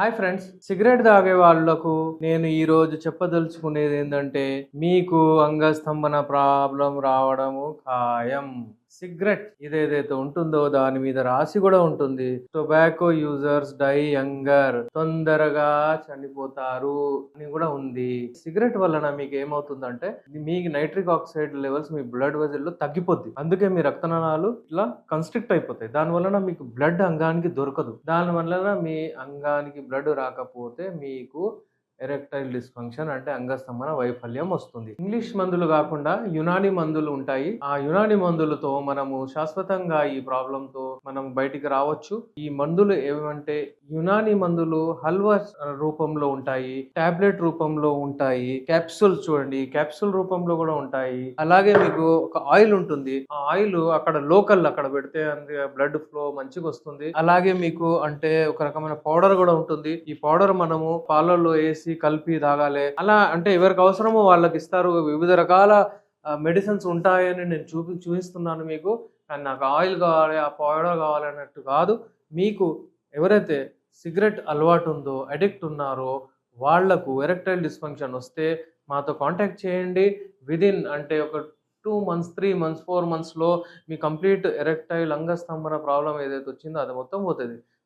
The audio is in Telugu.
హాయ్ ఫ్రెండ్స్, సిగరెట్ తాగే వాళ్ళకు నేను ఈరోజు చెప్పదలుచుకునేది ఏంటంటే మీకు అంగస్తంభన ప్రాబ్లం రావడము ఖాయం. సిగరెట్ ఇదేదైతే ఉంటుందో దాని మీద రాసి కూడా ఉంటుంది, టొబాకో యూజర్స్ డై యంగర్, తొందరగా చనిపోతారు అని కూడా ఉంది. సిగరెట్ వలన మీకు ఏమవుతుందంటే మీకు నైట్రిక్ ఆక్సైడ్ లెవెల్స్ మీ బ్లడ్ వెజల్ లో తగ్గిపోద్ది. అందుకే మీ రక్తనాళాలు ఇట్లా కన్స్ట్రిక్ట్ అయిపోతాయి. దాని వలన మీకు బ్లడ్ అంగానికి దొరకదు. దాని వలన మీ అంగానికి బ్లడ్ రాకపోతే మీకు ఎరెక్టైల్ డిస్ఫంక్షన్ అంటే అంగస్తంభన వైఫల్యం వస్తుంది. ఇంగ్లీష్ మందులు కాకుండా యునాని మందులు ఉంటాయి. ఆ యునాని మందులతో మనము శాశ్వతంగా ఈ ప్రాబ్లం తో మనం బయటికి రావచ్చు. ఈ మందులు ఏమంటే యునాని మందులు హల్వా రూపంలో ఉంటాయి, టాబ్లెట్ రూపంలో ఉంటాయి, క్యాప్సూల్ చూడండి క్యాప్సూల్ రూపంలో కూడా ఉంటాయి. అలాగే మీకు ఒక ఆయిల్ ఉంటుంది, ఆ ఆయిల్ అక్కడ లోకల్ అక్కడ పెడితే బ్లడ్ ఫ్లో మంచిగా వస్తుంది. అలాగే మీకు అంటే ఒక రకమైన పౌడర్ కూడా ఉంటుంది. ఈ పౌడర్ మనము పాలల్లో వేసి కలిపి తాగాలి. అలా అంటే ఎవరికి అవసరమో వాళ్ళకి ఇస్తారు. వివిధ రకాల మెడిసిన్స్ ఉంటాయని నేను చూపిస్తున్నాను మీకు. కానీ నాకు ఆయిల్ కావాలి, ఆ పౌడర్ కావాలి అన్నట్టు కాదు. మీకు ఎవరైతే సిగరెట్ అలవాటు ఉందో, అడిక్ట్ ఉన్నారో వాళ్లకు ఎరెక్టైల్ డిస్ఫంక్షన్ వస్తే మాతో కాంటాక్ట్ చేయండి. విదిన్ అంటే ఒక 2 మంత్స్, 3 మంత్స్, 4 మంత్స్లో మీ కంప్లీట్ ఎరెక్టైల్ అంగస్తంభన ప్రాబ్లం ఏదైతే వచ్చిందో అది మొత్తం పోతుంది.